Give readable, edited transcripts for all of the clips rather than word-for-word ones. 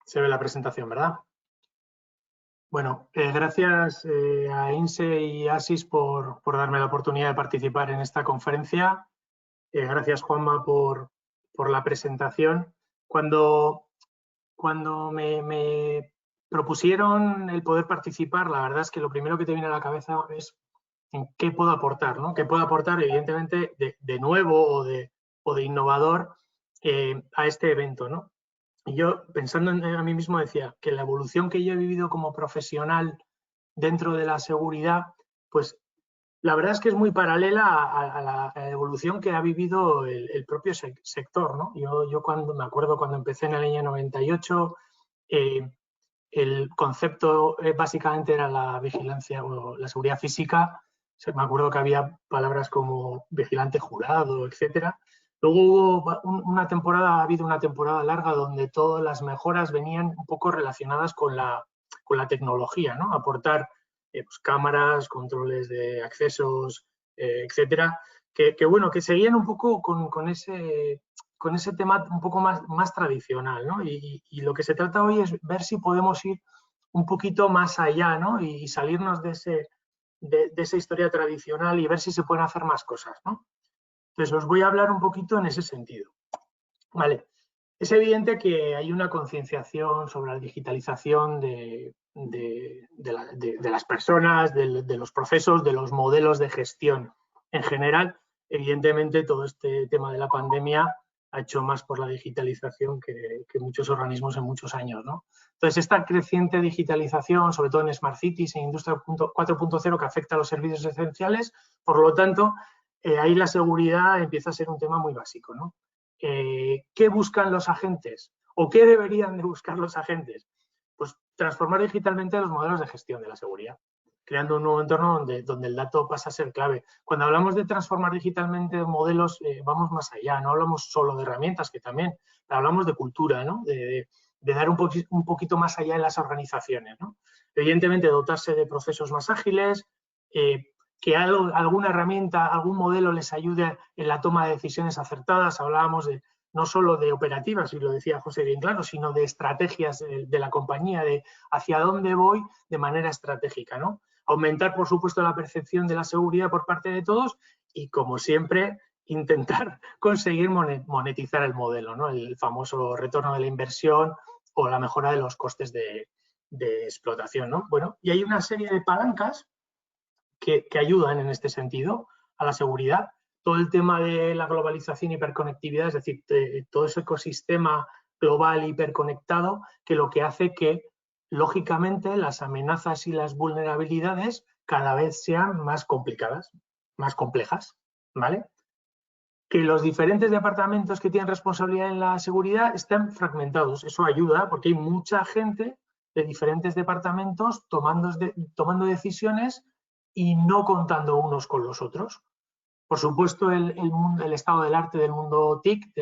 Se ve la presentación, ¿verdad? Bueno, gracias a INSE y ASIS por darme la oportunidad de participar en esta conferencia. Gracias, Juanma, por la presentación. Cuando me propusieron el poder participar, la verdad es que lo primero que te viene a la cabeza es en qué puedo aportar, ¿no? ¿Qué puedo aportar, evidentemente, de nuevo o de innovador a este evento, ¿no? Y yo, pensando a mí mismo, decía que la evolución que yo he vivido como profesional dentro de la seguridad, pues la verdad es que es muy paralela a la evolución que ha vivido el propio sector, ¿no? Yo cuando me acuerdo cuando empecé en el año 98, el concepto básicamente era la vigilancia o la seguridad física. Me acuerdo que había palabras como vigilante jurado, etcétera. Luego hubo ha habido una temporada larga donde todas las mejoras venían un poco relacionadas con la tecnología, ¿no? Aportar pues, cámaras, controles de accesos, etcétera, que seguían un poco con ese tema un poco más tradicional, ¿no? Y lo que se trata hoy es ver si podemos ir un poquito más allá, ¿no? Y salirnos de esa historia tradicional y ver si se pueden hacer más cosas, ¿no? Entonces, os voy a hablar un poquito en ese sentido. Vale. Es evidente que hay una concienciación sobre la digitalización de las personas, de los procesos, de los modelos de gestión en general. Evidentemente, todo este tema de la pandemia ha hecho más por la digitalización que muchos organismos en muchos años, ¿no? Entonces, esta creciente digitalización, sobre todo en Smart Cities e Industria 4.0, que afecta a los servicios esenciales, por lo tanto, ahí la seguridad empieza a ser un tema muy básico, ¿no? ¿Qué buscan los agentes? ¿O qué deberían de buscar los agentes? Pues transformar digitalmente los modelos de gestión de la seguridad, creando un nuevo entorno donde el dato pasa a ser clave. Cuando hablamos de transformar digitalmente modelos, vamos más allá, no hablamos solo de herramientas, que también, pero hablamos de cultura, ¿no? De dar un poquito más allá en las organizaciones, ¿no? Evidentemente, dotarse de procesos más ágiles, que alguna herramienta, algún modelo les ayude en la toma de decisiones acertadas. Hablábamos no solo de operativas, y lo decía José bien claro, sino de estrategias de la compañía, de hacia dónde voy de manera estratégica, ¿no? Aumentar, por supuesto, la percepción de la seguridad por parte de todos y, como siempre, intentar conseguir monetizar el modelo, ¿no? El famoso retorno de la inversión o la mejora de los costes de explotación, ¿no? Bueno, y hay una serie de palancas que ayudan en este sentido a la seguridad. Todo el tema de la globalización y hiperconectividad, es decir, todo ese ecosistema global hiperconectado, que lo que hace que, lógicamente, las amenazas y las vulnerabilidades cada vez sean más complicadas, más complejas, ¿vale? Que los diferentes departamentos que tienen responsabilidad en la seguridad estén fragmentados. Eso ayuda porque hay mucha gente de diferentes departamentos tomando decisiones y no contando unos con los otros. Por supuesto, el estado del arte del mundo TIC,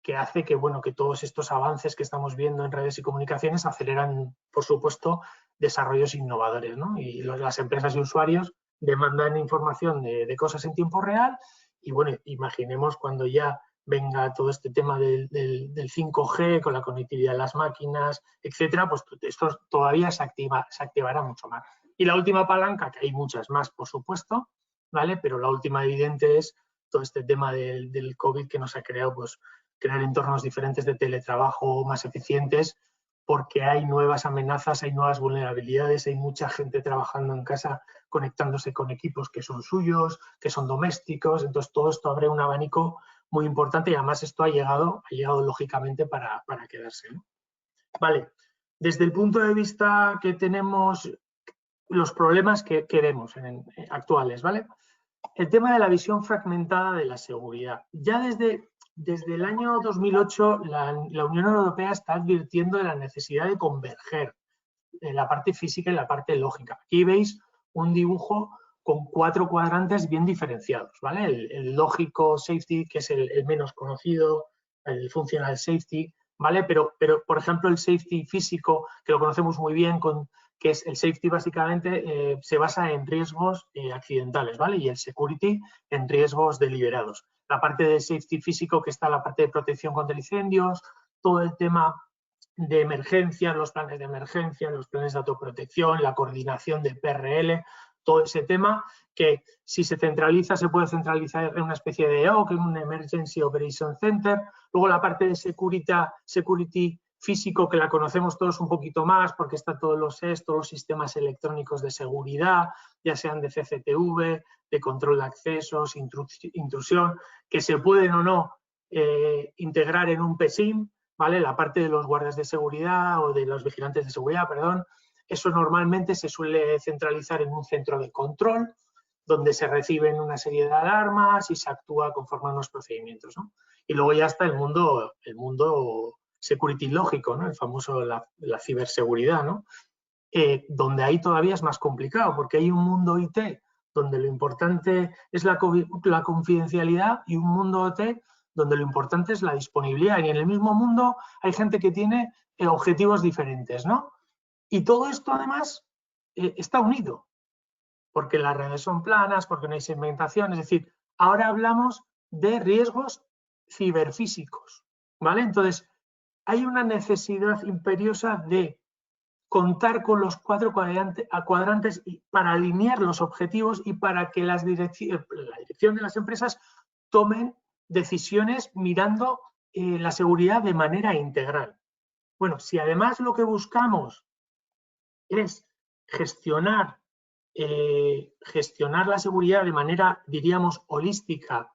que hace que, bueno, que todos estos avances que estamos viendo en redes y comunicaciones aceleran, por supuesto, desarrollos innovadores, ¿no? Y las empresas y usuarios demandan información de cosas en tiempo real y, bueno, imaginemos cuando ya venga todo este tema del 5G con la conectividad de las máquinas, etcétera, pues esto todavía se activará mucho más. Y la última palanca, que hay muchas más, por supuesto, ¿vale? Pero la última evidente es todo este tema del COVID que nos ha creado, pues, crear entornos diferentes de teletrabajo más eficientes, porque hay nuevas amenazas, hay nuevas vulnerabilidades, hay mucha gente trabajando en casa conectándose con equipos que son suyos, que son domésticos. Entonces, todo esto abre un abanico muy importante y además esto ha llegado lógicamente para quedarse, ¿no? Vale, desde el punto de vista que tenemos, los problemas que vemos actuales, ¿vale? El tema de la visión fragmentada de la seguridad. Ya desde el año 2008, la Unión Europea está advirtiendo de la necesidad de converger en la parte física y la parte lógica. Aquí veis un dibujo con 4 cuadrantes bien diferenciados, ¿vale? El lógico safety, que es el menos conocido, el functional safety, ¿vale? Pero, por ejemplo, el safety físico, que lo conocemos muy bien, que es el safety básicamente se basa en riesgos accidentales, ¿vale? Y el security en riesgos deliberados. La parte de safety físico, que está la parte de protección contra incendios, todo el tema de emergencia, los planes de emergencia, los planes de autoprotección, la coordinación de PRL, todo ese tema que si se centraliza, se puede centralizar en una especie de EOC, en un Emergency Operation Center. Luego la parte de security físico, que la conocemos todos un poquito más porque está todos los SES, todos los sistemas electrónicos de seguridad, ya sean de CCTV, de control de accesos, intrusión, que se pueden o no integrar en un PSIM, ¿vale? La parte de los guardias de seguridad o de los vigilantes de seguridad, perdón. Eso normalmente se suele centralizar en un centro de control, donde se reciben una serie de alarmas y se actúa conforme a unos procedimientos, ¿no? Y luego ya está el mundo security lógico, ¿no? El famoso la ciberseguridad, ¿no? Donde ahí todavía es más complicado, porque hay un mundo IT donde lo importante es la confidencialidad y un mundo OT donde lo importante es la disponibilidad. Y en el mismo mundo hay gente que tiene objetivos diferentes, ¿no? Y todo esto, además, está unido, porque las redes son planas, porque no hay segmentación. Es decir, ahora hablamos de riesgos ciberfísicos, ¿vale? Entonces, hay una necesidad imperiosa de contar con los 4 cuadrantes para alinear los objetivos y para que la dirección de las empresas tomen decisiones mirando la seguridad de manera integral. Bueno, si además lo que buscamos es gestionar la seguridad de manera, diríamos, holística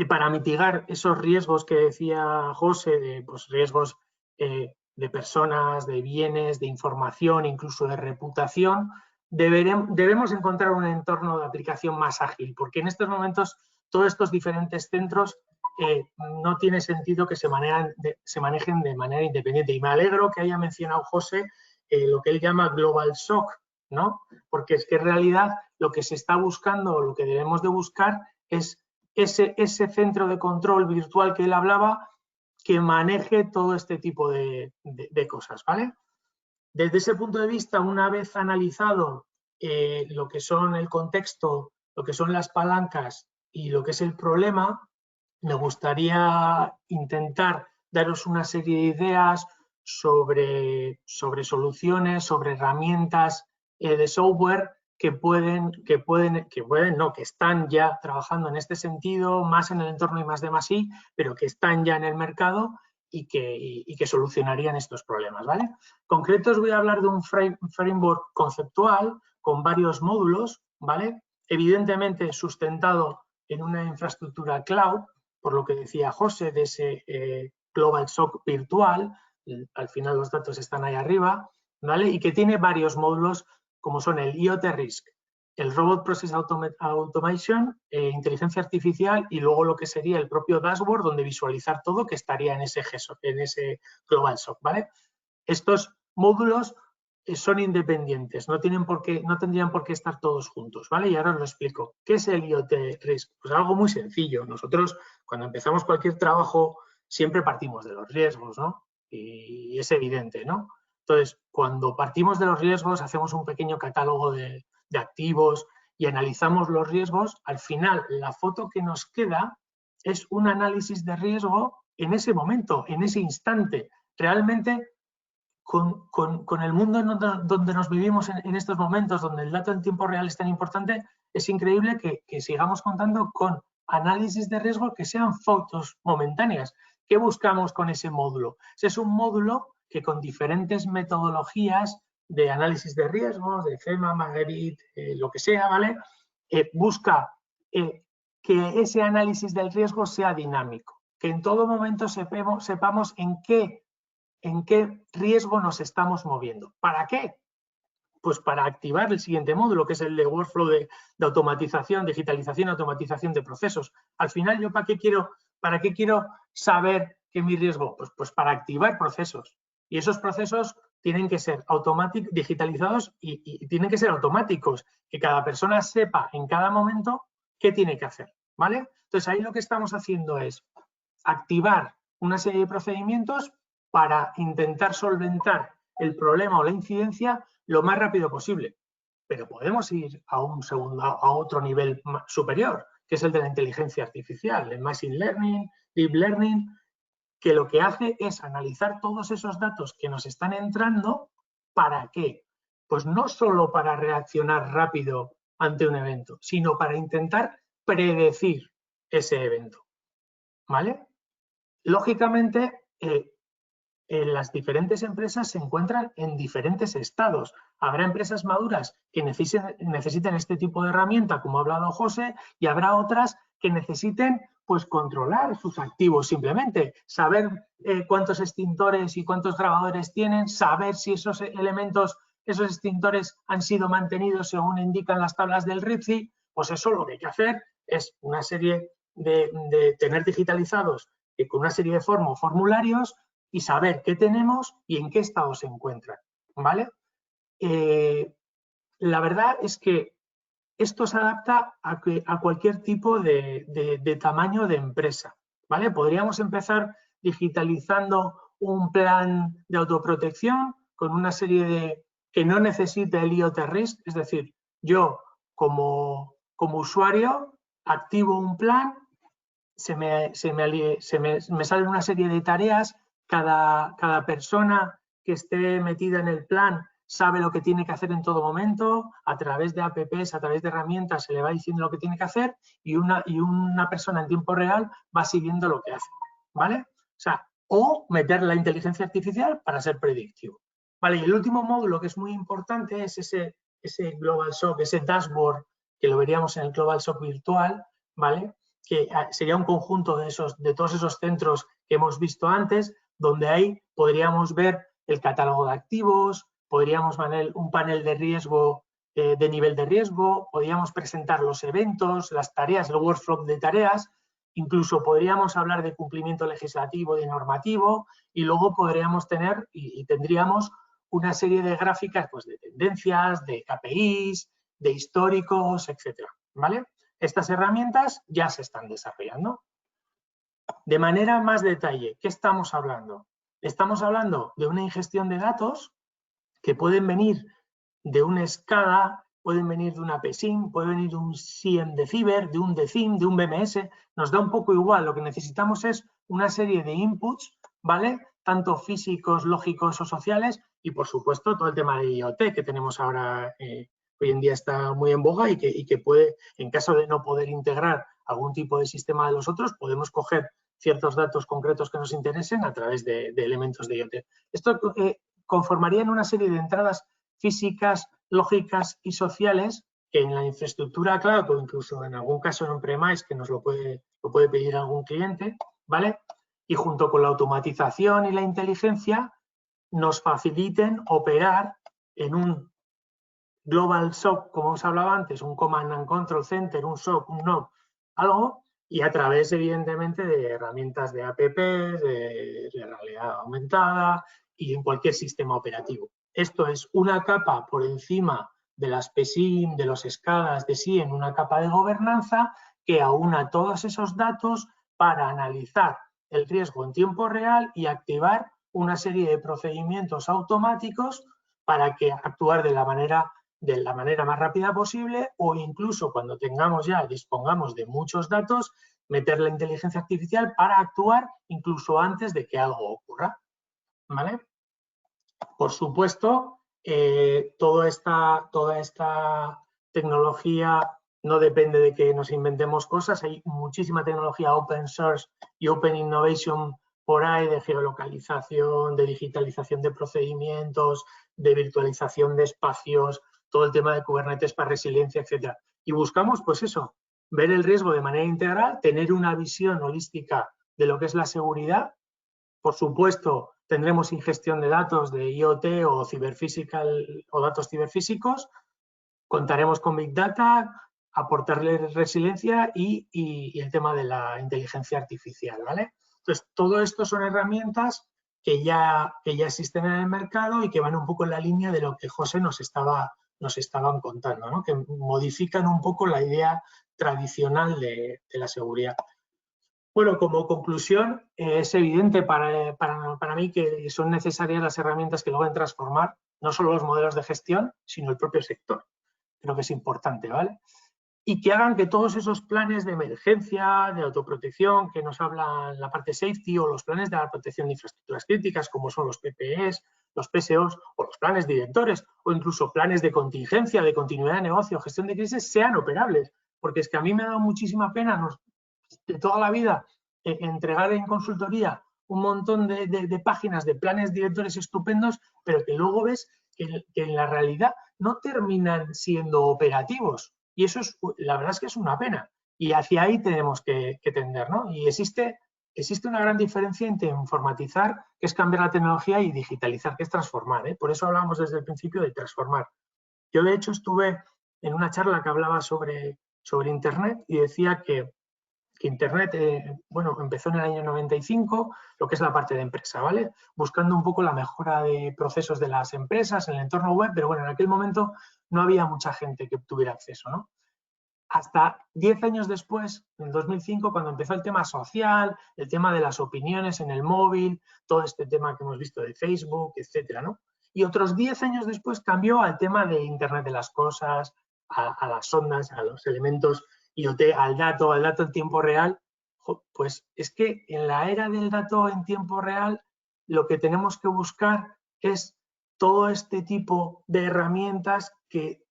para mitigar esos riesgos que decía José, de pues, riesgos de personas, de bienes, de información, incluso de reputación, debemos encontrar un entorno de aplicación más ágil, porque en estos momentos todos estos diferentes centros no tiene sentido que se manejen de manera independiente. Y me alegro que haya mencionado José lo que él llama Global SOC, ¿no? Porque es que en realidad lo que se está buscando, o lo que debemos de buscar es ese centro de control virtual que él hablaba, que maneje todo este tipo de cosas, ¿vale? Desde ese punto de vista, una vez analizado lo que son el contexto, lo que son las palancas y lo que es el problema, me gustaría intentar daros una serie de ideas sobre soluciones, sobre herramientas de software que están ya trabajando en este sentido, más en el entorno I+D+I, pero que están ya en el mercado y que solucionarían estos problemas, ¿vale? Concreto os voy a hablar de un framework conceptual con varios módulos, ¿vale? Evidentemente sustentado en una infraestructura cloud, por lo que decía José, de ese Global SOC virtual, al final los datos están ahí arriba, ¿vale? Y que tiene varios módulos como son el IoT Risk, el Robot Process Automation, inteligencia artificial y luego lo que sería el propio dashboard donde visualizar todo que estaría en ese Global SOC, ¿vale? Estos módulos son independientes, no tendrían por qué estar todos juntos, ¿vale? Y ahora os lo explico. ¿Qué es el IoT Risk? Pues algo muy sencillo. Nosotros, cuando empezamos cualquier trabajo, siempre partimos de los riesgos, ¿no? Y es evidente, ¿no? Entonces, cuando partimos de los riesgos, hacemos un pequeño catálogo de activos y analizamos los riesgos. Al final, la foto que nos queda es un análisis de riesgo en ese momento, en ese instante. Realmente, con el mundo donde nos vivimos en estos momentos, donde el dato en tiempo real es tan importante, es increíble que sigamos contando con análisis de riesgo que sean fotos momentáneas. ¿Qué buscamos con ese módulo? Ese es un módulo que con diferentes metodologías de análisis de riesgos, de FEMA, Marguerite, lo que sea, ¿vale? Busca que ese análisis del riesgo sea dinámico, que en todo momento sepamos en qué riesgo nos estamos moviendo. ¿Para qué? Pues para activar el siguiente módulo, que es el de workflow de automatización, digitalización, automatización de procesos. Al final, ¿yo para qué quiero saber que mi riesgo? Pues para activar procesos. Y esos procesos tienen que ser digitalizados y tienen que ser automáticos, que cada persona sepa en cada momento qué tiene que hacer, ¿vale? Entonces, ahí lo que estamos haciendo es activar una serie de procedimientos para intentar solventar el problema o la incidencia lo más rápido posible. Pero podemos ir a otro nivel superior, que es el de la inteligencia artificial, el machine learning, deep learning, que lo que hace es analizar todos esos datos que nos están entrando. ¿Para qué? Pues no solo para reaccionar rápido ante un evento, sino para intentar predecir ese evento, ¿vale? Lógicamente, las diferentes empresas se encuentran en diferentes estados. Habrá empresas maduras que necesiten este tipo de herramienta, como ha hablado José, y habrá otras que necesiten pues controlar sus activos simplemente, saber cuántos extintores y cuántos grabadores tienen, saber si esos elementos, esos extintores han sido mantenidos según indican las tablas del RIPSI. Pues eso lo que hay que hacer es una serie de tener digitalizados con una serie de formularios y saber qué tenemos y en qué estado se encuentran, ¿vale? La verdad es que esto se adapta a cualquier tipo de tamaño de empresa, ¿vale? Podríamos empezar digitalizando un plan de autoprotección con una serie de que no necesite el IoT Risk, es decir, yo como usuario activo un plan, me salen una serie de tareas, cada persona que esté metida en el plan sabe lo que tiene que hacer en todo momento, a través de apps, a través de herramientas se le va diciendo lo que tiene que hacer y una persona en tiempo real va siguiendo lo que hace, ¿vale? O meter la inteligencia artificial para ser predictivo. Vale, y el último módulo que es muy importante es ese Global SOC, ese dashboard que lo veríamos en el Global SOC virtual, ¿vale? Que sería un conjunto de todos esos centros que hemos visto antes, donde ahí podríamos ver el catálogo de activos, podríamos ver un panel de riesgo, de nivel de riesgo, podríamos presentar los eventos, las tareas, el workflow de tareas, incluso podríamos hablar de cumplimiento legislativo y normativo, y luego podríamos tener y tendríamos una serie de gráficas pues, de tendencias, de KPIs, de históricos, etcétera, ¿vale? Estas herramientas ya se están desarrollando. De manera más detalle, ¿qué estamos hablando? Estamos hablando de una ingestión de datos que pueden venir de un SCADA, pueden venir de una PSIM, pueden venir de un SIEM de Ciber, de un DECIM, de un BMS. Nos da un poco igual, lo que necesitamos es una serie de inputs, ¿vale? Tanto físicos, lógicos o sociales y, por supuesto, todo el tema de IoT que tenemos ahora hoy en día está muy en boga y que puede, en caso de no poder integrar algún tipo de sistema de los otros, podemos coger ciertos datos concretos que nos interesen a través de elementos de IoT. Esto conformaría en una serie de entradas físicas, lógicas y sociales que en la infraestructura cloud o incluso en algún caso en on-premise que nos lo puede pedir algún cliente, ¿vale? Y junto con la automatización y la inteligencia nos faciliten operar en un Global SOC, como os hablaba antes, un Command and Control Center, un SOC, un NOC, algo, y a través, evidentemente, de herramientas de apps, de realidad aumentada y en cualquier sistema operativo. Esto es una capa por encima de las PSIM, de los SCADAs, de SIEM, una capa de gobernanza que aúna todos esos datos para analizar el riesgo en tiempo real y activar una serie de procedimientos automáticos para que actuar de la manera más rápida posible o incluso cuando dispongamos de muchos datos, meter la inteligencia artificial para actuar incluso antes de que algo ocurra, ¿vale? Por supuesto, toda esta tecnología no depende de que nos inventemos cosas, hay muchísima tecnología open source y open innovation por ahí de geolocalización, de digitalización de procedimientos, de virtualización de espacios, todo el tema de Kubernetes para resiliencia, etcétera. Y buscamos, pues eso, ver el riesgo de manera integral, tener una visión holística de lo que es la seguridad. Por supuesto, tendremos ingestión de datos de IoT o ciberphysical o datos ciberfísicos. Contaremos con Big Data, aportarle resiliencia y el tema de la inteligencia artificial, ¿vale? Entonces, todo esto son herramientas que ya existen en el mercado y que van un poco en la línea de lo que José nos estaban contando, ¿no? Que modifican un poco la idea tradicional de la seguridad. Bueno, como conclusión, es evidente para mí que son necesarias las herramientas que luego van a transformar no solo los modelos de gestión, sino el propio sector. Creo que es importante, ¿vale? y que hagan que todos esos planes de emergencia, de autoprotección, que nos habla la parte safety, o los planes de la protección de infraestructuras críticas, como son los PPEs, los PSOs, o los planes directores, o incluso planes de contingencia, de continuidad de negocio, gestión de crisis, sean operables. Porque es que a mí me ha dado muchísima pena de toda la vida entregar en consultoría un montón de páginas de planes directores estupendos, pero que luego ves que en la realidad no terminan siendo operativos. Y eso es, la verdad es que es una pena. Y hacia ahí tenemos que tender, ¿no? Y existe una gran diferencia entre informatizar, que es cambiar la tecnología, y digitalizar, que es transformar, ¿eh? Por eso hablábamos desde el principio de transformar. Yo, de hecho, estuve en una charla que hablaba sobre Internet y decía que Internet, bueno, empezó en el año 95, lo que es la parte de empresa, ¿vale? Buscando un poco la mejora de procesos de las empresas en el entorno web, pero bueno, en aquel momento no había mucha gente que tuviera acceso, ¿no? Hasta 10 años después, en 2005, cuando empezó el tema social, el tema de las opiniones en el móvil, todo este tema que hemos visto de Facebook, etcétera, ¿no? Y otros 10 años después cambió al tema de Internet de las cosas, a las ondas, a los elementos IoT, al dato en tiempo real. Pues es que en la era del dato en tiempo real, lo que tenemos que buscar es todo este tipo de herramientas que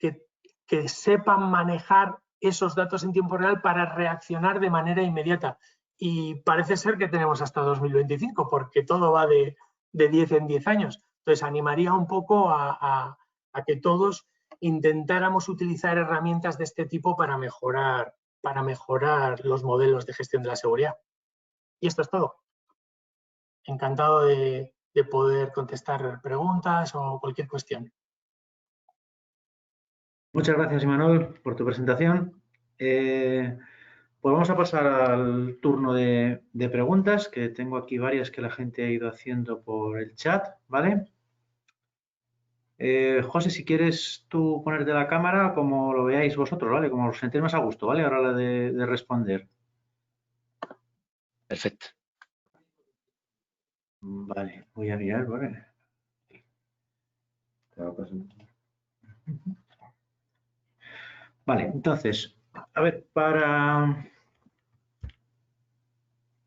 sepan manejar esos datos en tiempo real para reaccionar de manera inmediata. Y parece ser que tenemos hasta 2025, porque todo va de 10 en 10 años. Entonces, animaría un poco a que todos intentáramos utilizar herramientas de este tipo para mejorar los modelos de gestión de la seguridad. Y esto es todo. Encantado de poder contestar preguntas o cualquier cuestión. Muchas gracias, Imanol, por tu presentación. Pues vamos a pasar al turno de preguntas, que tengo aquí varias que la gente ha ido haciendo por el chat, ¿vale? José, si quieres tú ponerte la cámara como lo veáis vosotros, ¿vale? Como os sentéis más a gusto, ¿vale? Ahora la de responder. Perfecto. Vale, voy a mirar, ¿vale? Vale, entonces, a ver, para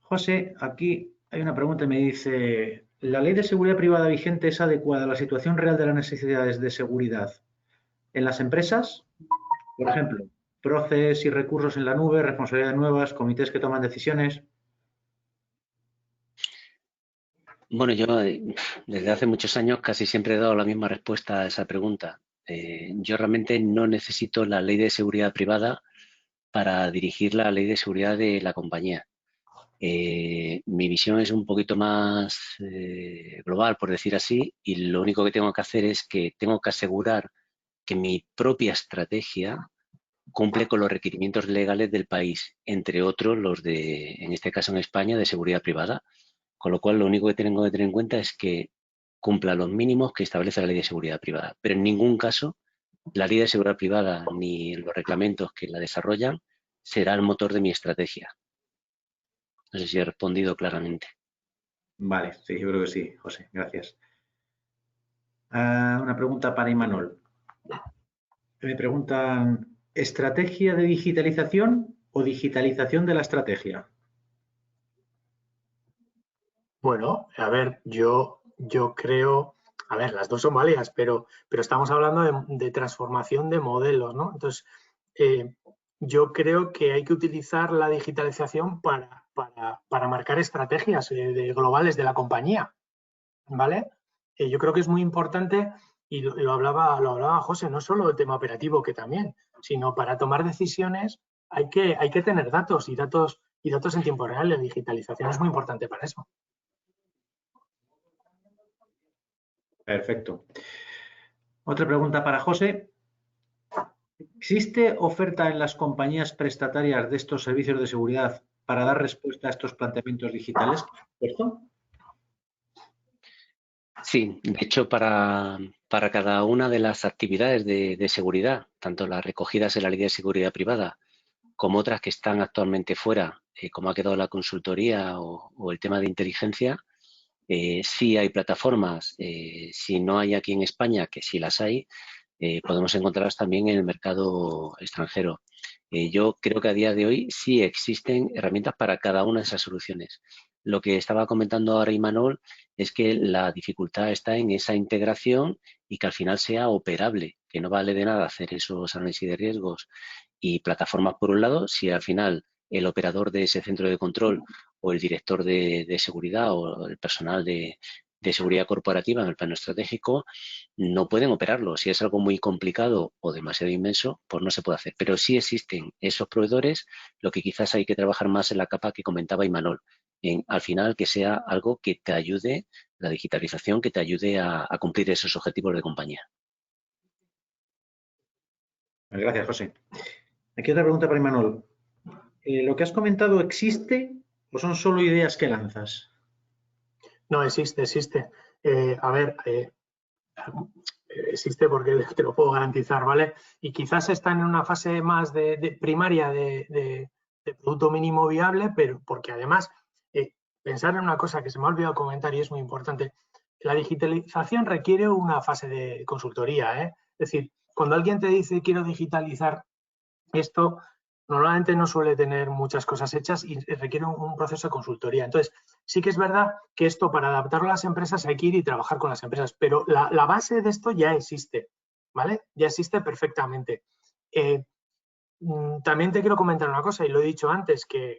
José, aquí hay una pregunta y me dice, ¿la ley de seguridad privada vigente es adecuada a la situación real de las necesidades de seguridad en las empresas? Por ejemplo, procesos y recursos en la nube, responsabilidades nuevas, comités que toman decisiones. Bueno, yo desde hace muchos años casi siempre he dado la misma respuesta a esa pregunta. Yo realmente no necesito la ley de seguridad privada para dirigir la ley de seguridad de la compañía. Mi visión es un poquito más global, por decir así, y lo único que tengo que hacer es que tengo que asegurar que mi propia estrategia cumple con los requerimientos legales del país, entre otros los de, en este caso en España, de seguridad privada. Con lo cual, lo único que tengo que tener en cuenta es que cumpla los mínimos que establece la ley de seguridad privada. Pero en ningún caso la ley de seguridad privada ni los reglamentos que la desarrollan será el motor de mi estrategia. No sé si he respondido claramente. Vale, sí, yo creo que sí, José, gracias. Una pregunta para Imanol. Me preguntan, ¿estrategia de digitalización o digitalización de la estrategia? Bueno, a ver, yo creo, a ver, las dos son válidas, pero estamos hablando de transformación de modelos, ¿no? Entonces, yo creo que hay que utilizar la digitalización para marcar estrategias globales de la compañía, ¿vale? Yo creo que es muy importante, y lo hablaba José, no solo el tema operativo, que también, sino para tomar decisiones hay que tener datos y datos en tiempo real. La digitalización es muy importante para eso. Perfecto. Otra pregunta para José. ¿Existe oferta en las compañías prestatarias de estos servicios de seguridad para dar respuesta a estos planteamientos digitales? ¿Cierto? Sí, de hecho, para cada una de las actividades de seguridad, tanto las recogidas en la ley de seguridad privada como otras que están actualmente fuera, como ha quedado la consultoría o el tema de inteligencia, sí hay plataformas. Si no hay aquí en España, que sí las hay, podemos encontrarlas también en el mercado extranjero. Yo creo que a día de hoy sí existen herramientas para cada una de esas soluciones. Lo que estaba comentando ahora Imanol es que la dificultad está en esa integración y que al final sea operable, que no vale de nada hacer esos análisis de riesgos y plataformas por un lado, si al final el operador de ese centro de control o el director de seguridad o el personal de seguridad corporativa en el plano estratégico no pueden operarlo. Si es algo muy complicado o demasiado inmenso, pues no se puede hacer. Pero sí existen esos proveedores, lo que quizás hay que trabajar más en la capa que comentaba Imanol, en al final que sea algo que te ayude, la digitalización, que te ayude a cumplir esos objetivos de compañía. Gracias, José. Aquí otra pregunta para Imanol. ¿Lo que has comentado existe o son solo ideas que lanzas? No, existe. A ver, existe porque te lo puedo garantizar, ¿vale? Y quizás están en una fase más de primaria de producto mínimo viable, pero porque además, pensar en una cosa que se me ha olvidado comentar y es muy importante, la digitalización requiere una fase de consultoría, ¿eh? Es decir, cuando alguien te dice quiero digitalizar esto, normalmente no suele tener muchas cosas hechas y requiere un proceso de consultoría. Entonces, sí que es verdad que esto para adaptarlo a las empresas hay que ir y trabajar con las empresas, pero la base de esto ya existe, ¿vale? Ya existe perfectamente. También te quiero comentar una cosa, y lo he dicho antes, que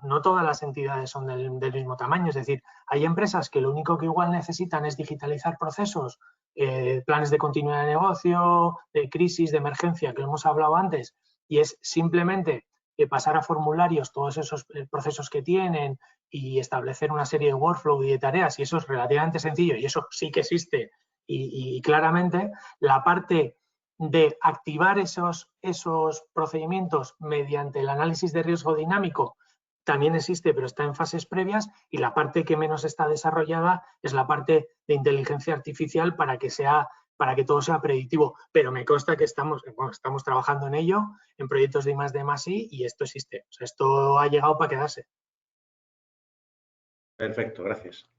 no todas las entidades son del mismo tamaño. Es decir, hay empresas que lo único que igual necesitan es digitalizar procesos, planes de continuidad de negocio, de crisis, de emergencia, que lo hemos hablado antes, y es simplemente pasar a formularios todos esos procesos que tienen y establecer una serie de workflow y de tareas, y eso es relativamente sencillo, y eso sí que existe, y claramente la parte de activar esos procedimientos mediante el análisis de riesgo dinámico también existe, pero está en fases previas, y la parte que menos está desarrollada es la parte de inteligencia artificial para que todo sea predictivo. Pero me consta que estamos trabajando en ello, en proyectos de I+D+I, y esto existe. O sea, esto ha llegado para quedarse. Perfecto, gracias.